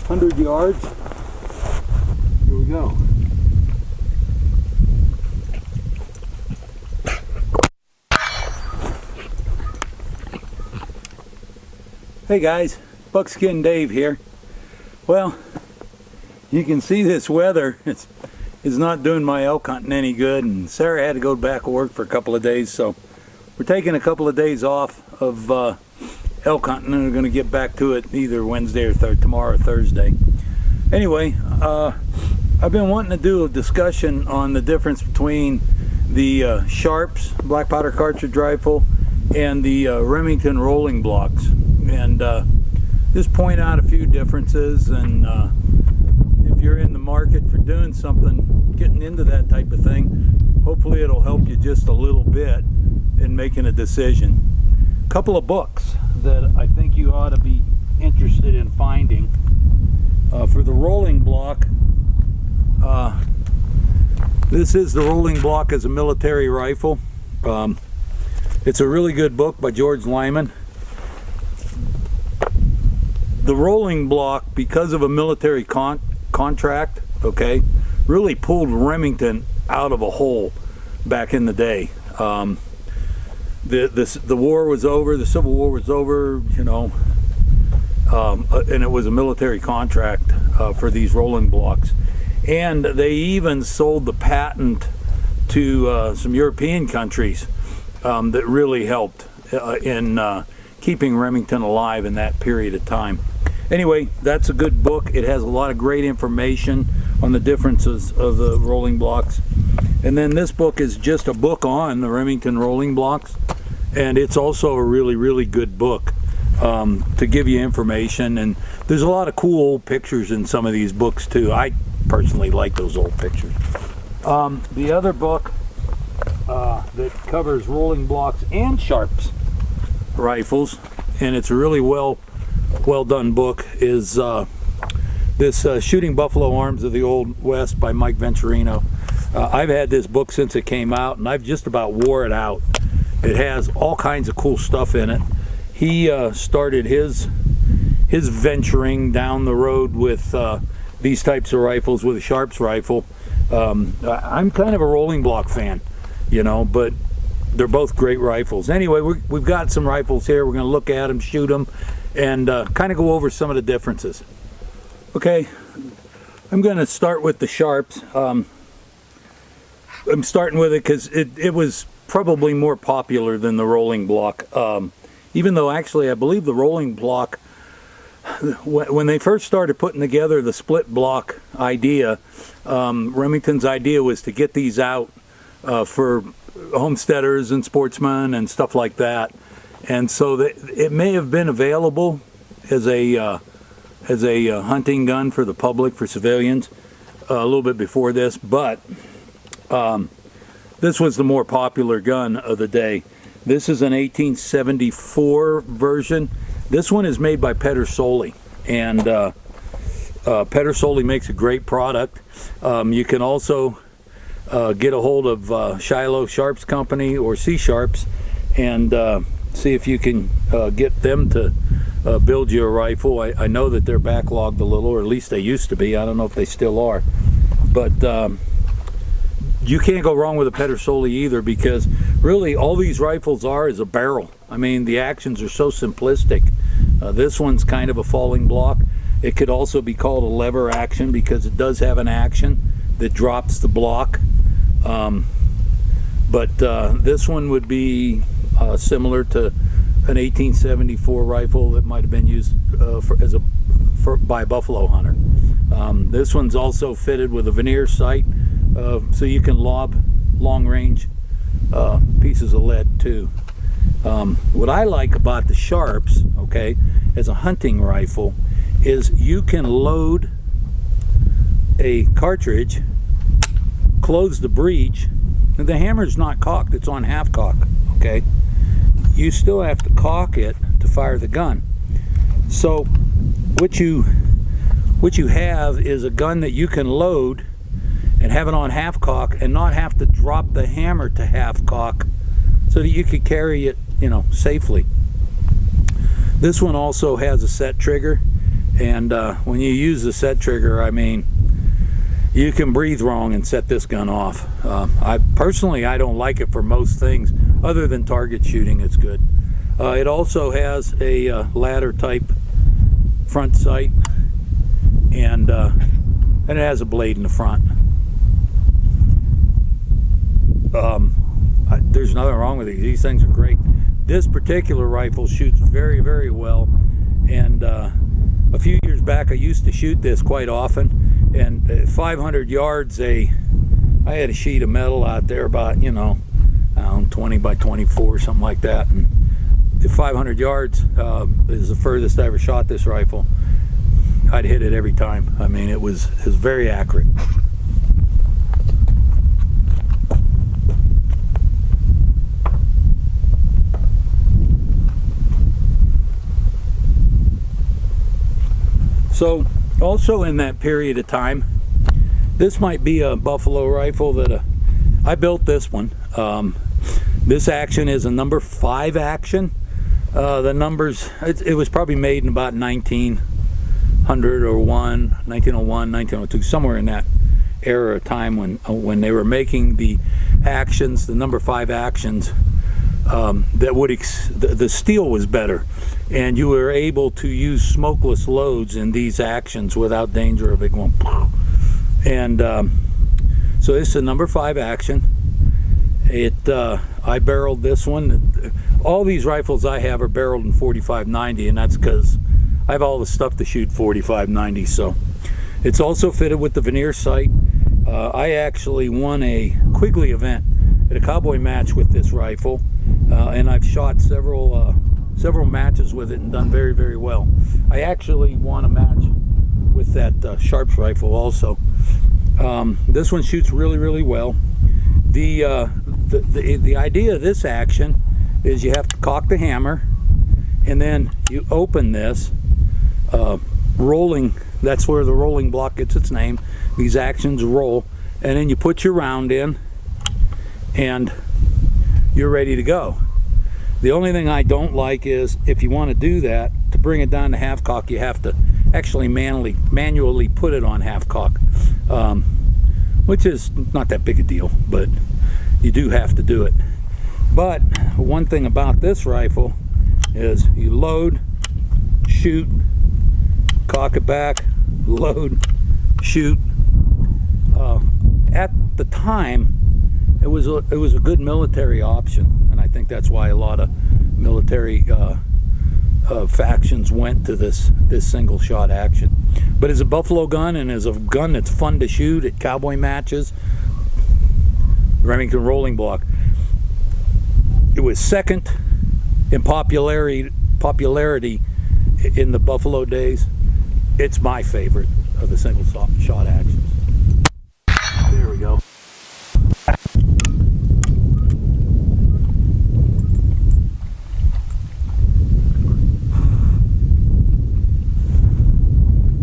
100 yards. Here we go. Hey guys, Buckskin Dave here. Well, you can see this weather is not doing my elk hunting any good, and Sarah had to go back to work for a couple of days, so we're taking a couple of days off of elk hunting, and we're going to get back to it either Wednesday or tomorrow or Thursday. Anyway, I've been wanting to do a discussion on the difference between the Sharps black powder cartridge rifle and the Remington rolling blocks, and just point out a few differences, and if you're in the market for doing something, getting into that type of thing, hopefully it'll help you just a little bit in making a decision. A couple of books that I think you ought to be interested in finding. For the rolling block, this is the rolling block as a military rifle. It's a really good book by George Lyman. The rolling block, because of a military contract, okay, really pulled Remington out of a hole back in the day. The war was over, the Civil War was over, you know, and it was a military contract for these rolling blocks. And they even sold the patent to some European countries that really helped in keeping Remington alive in that period of time. Anyway, that's a good book. It has a lot of great information on the differences of the rolling blocks. And then this book is just a book on the Remington rolling blocks, and it's also a really, really good book to give you information. And there's a lot of cool old pictures in some of these books too. I personally like those old pictures. The other book that covers rolling blocks and Sharps rifles, and it's a really well done book, is this Shooting Buffalo Arms of the Old West by Mike Venturino. I've had this book since it came out, and I've just about wore it out. It has all kinds of cool stuff in it. He started his venturing down the road with these types of rifles with a Sharps rifle. I'm kind of a rolling block fan, you know, but they're both great rifles. Anyway, we've got some rifles here. We're going to look at them, shoot them, and kind of go over some of the differences. Okay, I'm going to start with the Sharps. I'm starting with it because it was probably more popular than the rolling block. Even though actually I believe the rolling block, when they first started putting together the split block idea, Remington's idea was to get these out for homesteaders and sportsmen and stuff like that. And so it may have been available as a hunting gun for the public, for civilians, a little bit before this, but this was the more popular gun of the day. This is an 1874 version. This one is made by Pedersoli, and Pedersoli makes a great product. You can also get a hold of Shiloh Sharps Company or C Sharps and see if you can get them to build you a rifle. I know that they're backlogged a little, or at least they used to be. I don't know if they still are, but you can't go wrong with a Pedersoli either, because really all these rifles are is a barrel. I mean, the actions are so simplistic. This one's kind of a falling block. It could also be called a lever action because it does have an action that drops the block. But this one would be similar to an 1874 rifle that might have been used by a buffalo hunter. This one's also fitted with a veneer sight, so you can lob long-range pieces of lead too. What I like about the Sharps, okay, as a hunting rifle, is you can load a cartridge, close the breech, and the hammer's not cocked, it's on half cock, okay? You still have to cock it to fire the gun. So what you have is a gun that you can load and have it on half cock and not have to drop the hammer to half cock, so that you could carry it, you know, safely. This one also has a set trigger, And when you use the set trigger, I mean, you can breathe wrong and set this gun off. I personally, I don't like it for most things other than target shooting. It's good. It also has a ladder type front sight, and it has a blade in the front. There's nothing wrong with these. These things are great. This particular rifle shoots very, very well, and a few years back I used to shoot this quite often, and at 500 yards I had a sheet of metal out there about, you know, 20 by 24, something like that, and at 500 yards is the furthest I ever shot this rifle. I'd hit it every time. I mean, it was very accurate. So also in that period of time, this might be a Buffalo rifle that I built this one. This action is a number 5 action. The numbers, it was probably made in about 1901, 1902, somewhere in that era of time when they were making the actions, the number 5 actions. That would the steel was better, and you were able to use smokeless loads in these actions without danger of it going. And so this is a number 5 action. I barreled this one. All these rifles I have are barreled in 45-90, and that's because I have all the stuff to shoot 45-90. So it's also fitted with the veneer sight. I actually won a Quigley event at a cowboy match with this rifle, and I've shot several matches with it and done very, very well. I actually won a match with that Sharps rifle also. This one shoots really, really well. The idea of this action is you have to cock the hammer, and then you open this rolling. That's where the rolling block gets its name. These actions roll, and then you put your round in, and you're ready to go. The only thing I don't like is if you want to do that, to bring it down to half cock, you have to actually manually put it on half cock, which is not that big a deal, but you do have to do it. But one thing about this rifle is you load, shoot, cock it back, load, shoot. At the time, it was a good military option, and I think that's why a lot of military factions went to this single shot action. But as a Buffalo gun, and as a gun that's fun to shoot at cowboy matches, Remington rolling block, it was second in popularity in the Buffalo days. It's my favorite of the single shot actions. There we go.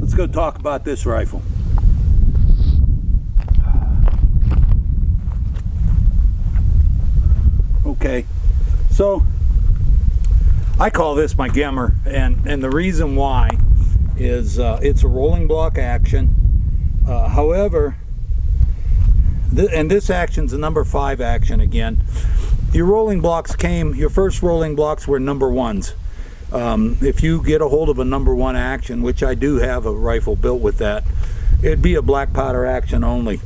Let's go talk about this rifle. Okay, so I call this my Gemmer, and the reason why is it's a rolling block action. However, and this action's a number 5 action again. Your first rolling blocks were number 1s. If you get a hold of a number 1 action, which I do have a rifle built with that, it'd be a black powder action only.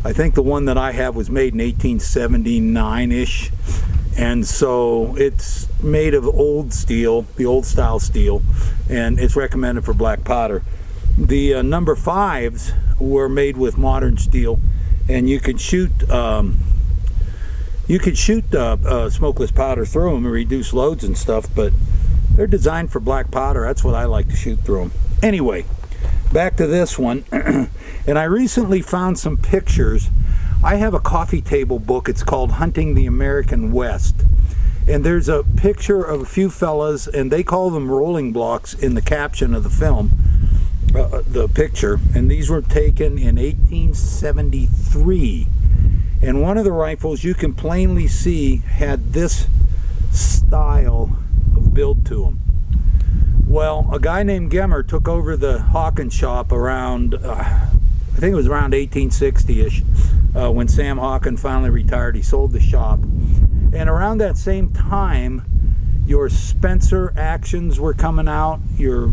I think the one that I have was made in 1879-ish, and so it's made of old steel, the old style steel, and it's recommended for black powder. The number 5s were made with modern steel, and you could shoot smokeless powder through them and reduce loads and stuff, but they're designed for black powder. That's what I like to shoot through them. Anyway, back to this one. And I recently found some pictures. I have a coffee table book. It's called Hunting the American West, and there's a picture of a few fellas, and they call them rolling blocks in the caption of the film, the picture, and these were taken in 1873. And one of the rifles, you can plainly see, had this style of build to them. Well, a guy named Gemmer took over the Hawkins shop around, I think it was around 1860-ish, when Sam Hawkins finally retired. He sold the shop. And around that same time, your Spencer actions were coming out, your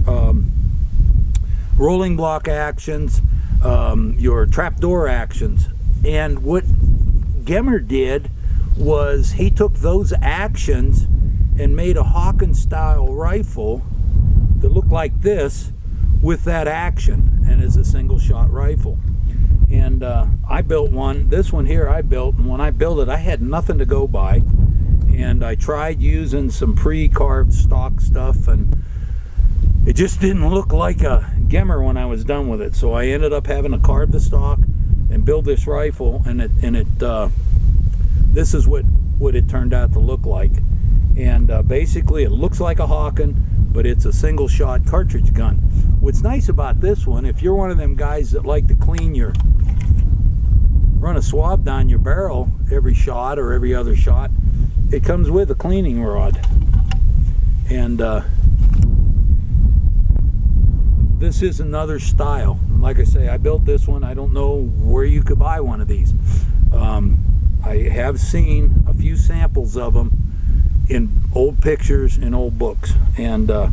rolling block actions, your trapdoor actions. And what Gemmer did was he took those actions and made a Hawkins style rifle that looked like this with that action, and is a single shot rifle. And I built one. This one here I built, and when I built it I had nothing to go by, and I tried using some pre-carved stock stuff, and it just didn't look like a Gemmer when I was done with it. So I ended up having to carve the stock and build this rifle, and this is what it turned out to look like. And basically it looks like a Hawkins, but it's a single shot cartridge gun. What's nice about this one, if you're one of them guys that like to run a swab down your barrel every shot or every other shot, it comes with a cleaning rod. And this is another style. Like I say, I built this one. I don't know where you could buy one of these. I have seen a few samples of them in old pictures and old books, and I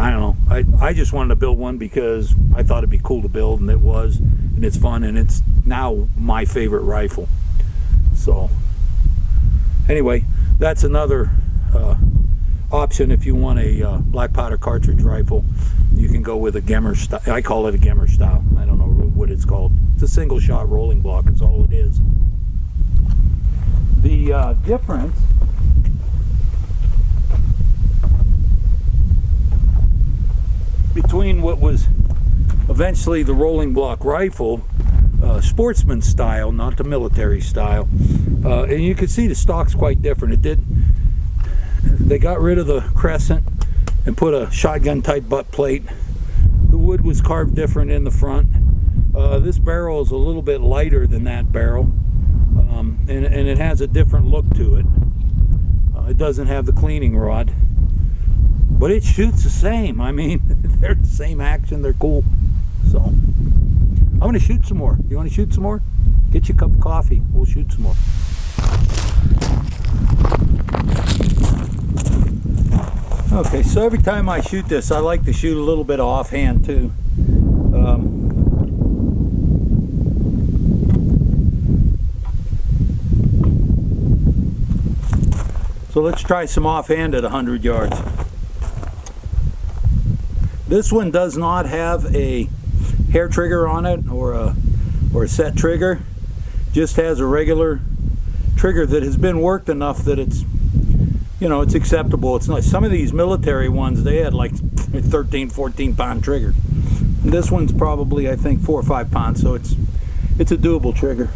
don't know, I just wanted to build one because I thought it'd be cool to build, and it was, and it's fun, and it's now my favorite rifle. So anyway, that's another option. If you want a black powder cartridge rifle, you can go with a Gemmer style. I call it a Gemmer style. I don't know what it's called. It's a single shot rolling block is all it is. The difference between what was eventually the rolling block rifle, sportsman style, not the military style, and you can see the stock's quite different. They got rid of the crescent and put a shotgun type butt plate. The wood was carved different in the front. This barrel is a little bit lighter than that barrel, and it has a different look to it. It doesn't have the cleaning rod, but it shoots the same. I mean, they're the same action. They're cool. So I'm going to shoot some more. You want to shoot some more? Get you a cup of coffee. We'll shoot some more. Okay, so every time I shoot this, I like to shoot a little bit offhand too. So let's try some offhand at 100 yards. This one does not have a hair trigger on it or a set trigger. Just has a regular trigger that has been worked enough that it's, you know, it's acceptable. It's not, some of these military ones, they had like 13, 14 pound trigger. And this one's probably, I think, 4 or 5 pounds, so it's a doable trigger.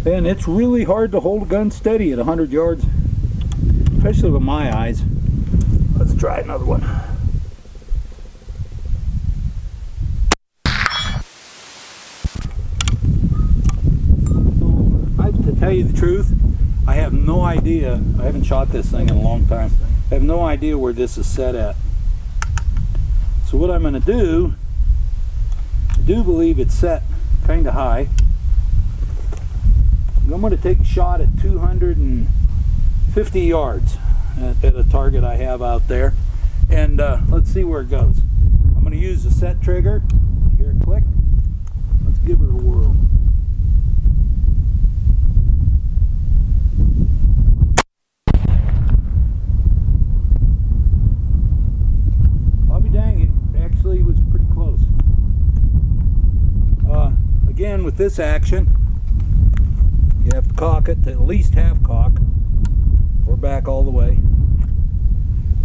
And it's really hard to hold a gun steady at 100 yards, especially with my eyes. Let's try another one. To tell you the truth, I have no idea. I haven't shot this thing in a long time. I have no idea where this is set at. So what I'm going to do, I do believe it's set kind of high. I'm going to take a shot at 250 yards at a target I have out there, and let's see where it goes. I'm going to use the set trigger. Hear it click? Let's give it a whirl. I'll be dang, it actually was pretty close. Again, with this action, you have to cock it to at least half cock or back all the way,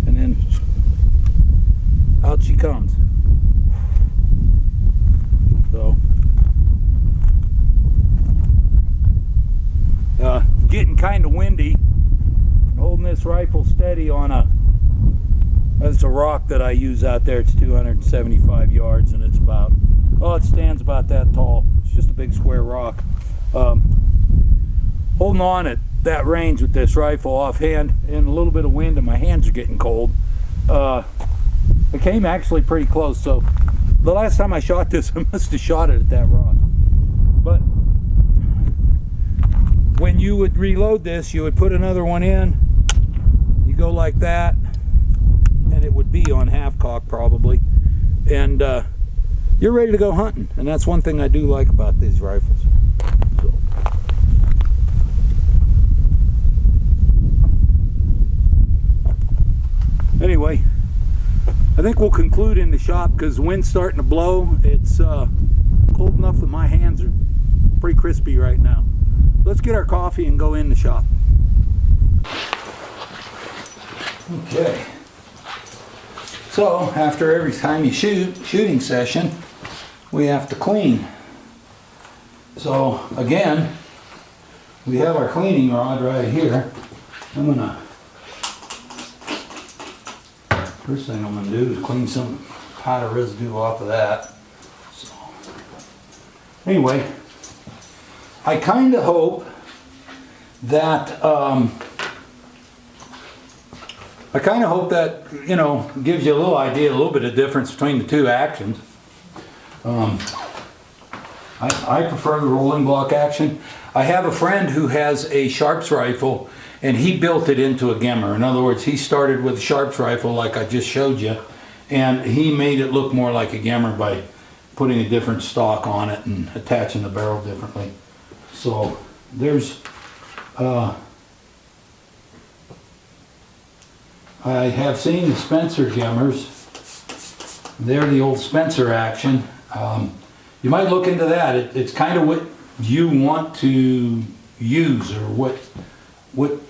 and then out she comes. So getting kind of windy. Holding this rifle steady on that's a rock that I use out there. It's 275 yards, and it's about, oh, it's stands about that tall. It's just a big square rock. Holding on at that range with this rifle offhand, and a little bit of wind and my hands are getting cold. It came actually pretty close, so the last time I shot this, I must have shot it at that rock. But when you would reload this, you would put another one in, you go like that, and it would be on half cock probably, and you're ready to go hunting. And that's one thing I do like about these rifles. So. Anyway, I think we'll conclude in the shop because the wind's starting to blow. It's cold enough that my hands are pretty crispy right now. Let's get our coffee and go in the shop. Okay. So after every time you shooting session, we have to clean. So again, we have our cleaning rod right here. First thing I'm gonna do is clean some powder residue off of that. So, anyway, I kind of hope that you know, gives you a little idea, a little bit of difference between the two actions. I prefer the rolling block action. I have a friend who has a Sharps rifle, and he built it into a Gemmer. In other words, he started with a Sharps rifle like I just showed you, and he made it look more like a Gemmer by putting a different stock on it and attaching the barrel differently. So there's I have seen the Spencer Gemmers. They're the old Spencer action. You might look into that. It's kind of what you want to use, or what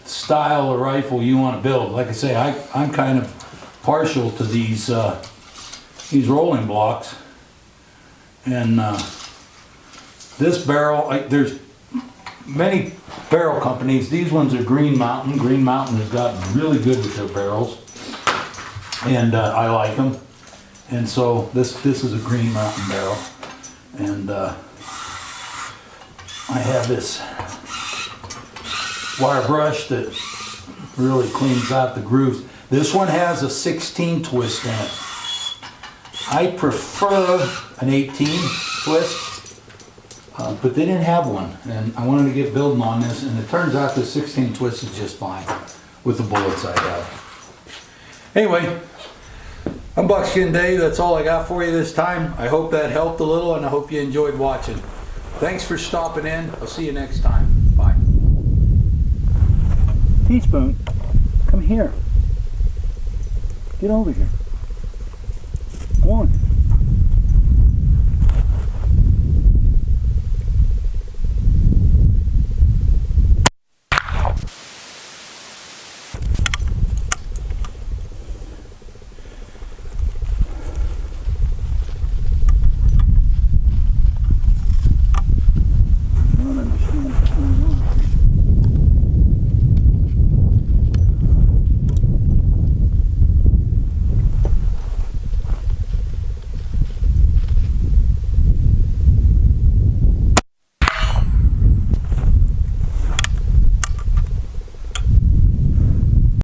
style of rifle you want to build. Like I say, I'm kind of partial to these rolling blocks. And this barrel, there's many barrel companies. These ones are Green Mountain. Green Mountain has gotten really good with their barrels, and I like them. And so this is a Green Mountain barrel, and I have this wire brush that really cleans out the grooves. This one has a 16 twist in it. I prefer an 18 twist, but they didn't have one, and I wanted to get building on this, and it turns out the 16 twist is just fine with the bullets I have. Anyway, I'm Buckskin Dave. That's all I got for you this time. I hope that helped a little, and I hope you enjoyed watching. Thanks for stopping in. I'll see you next time. Bye. Teaspoon, come here. Get over here. Come on.